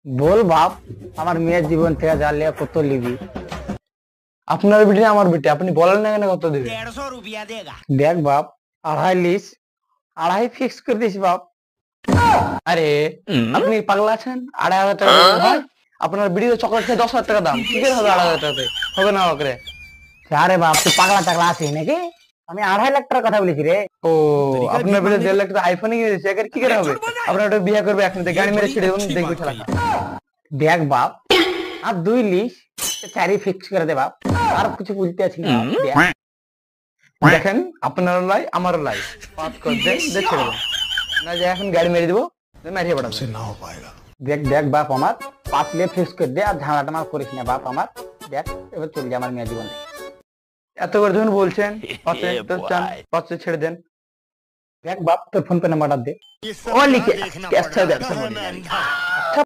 बोल बाप আমার মেয়ের জীবন থেকে জ্বালিয়ে কত লিবি। আপনার বিটি আমার বিটি, আপনি বলেন না কেন কত দিবেন? 150 रुपया देगा। দেখ বাপ, আড়াই লিস, আড়াই ফিক্স করে দিস বাপ। আরে আপনি পাগলা আছেন? 2,500 টাকা দিলে হয়? আপনার বিড়িতে চকলেট খেয়ে 10,000 টাকা দাম, কি করে হবে 2,500 টাকাতে? হবে না বাকরে? আরে বাপ তুই পাগলা টাগলা আছিস নাকি? আমি 2.5 লাখ টাকার কথা বলেছি রে। ও আপনার বিড়ি 1.5 লাখ টাকা আইফোন কিনে দিয়েছে, এর কি করে হবে? আপনার ওটা বিয়ে করবে এখন, গাড়ি মেরে ছেড়ে দেবেন, দেখবি খেলা। দেখ বাপ, আর 2 লিস, 4 ফিক্স করে দে বাপ। আর কিছু বলতে আছি না দেখ। দেখেন আপনারও লাই আমারও লাই, 5 করে দেন, দিয়ে ছেড়ে দেন, না যে এখন গাড়ি মেরে দিব, মারিয়ে পড়াবো। দেখ দেখ বাপ আমার 5 লে ফিক্স করে দে, আর ঝামেলাটা আমার করিস না বাপ আমার। দেখ এবার চল যা আমার মেয়ের জীবন। এত করে যখন বলছেন 5 তো চান 5 ছেড়ে দেন। দেখ বাপ তোর ফোন পে নাম্বারটা দে। ये सब ও লিখে देखना ক্যাশ पड़ ছাড় रहा দে। है।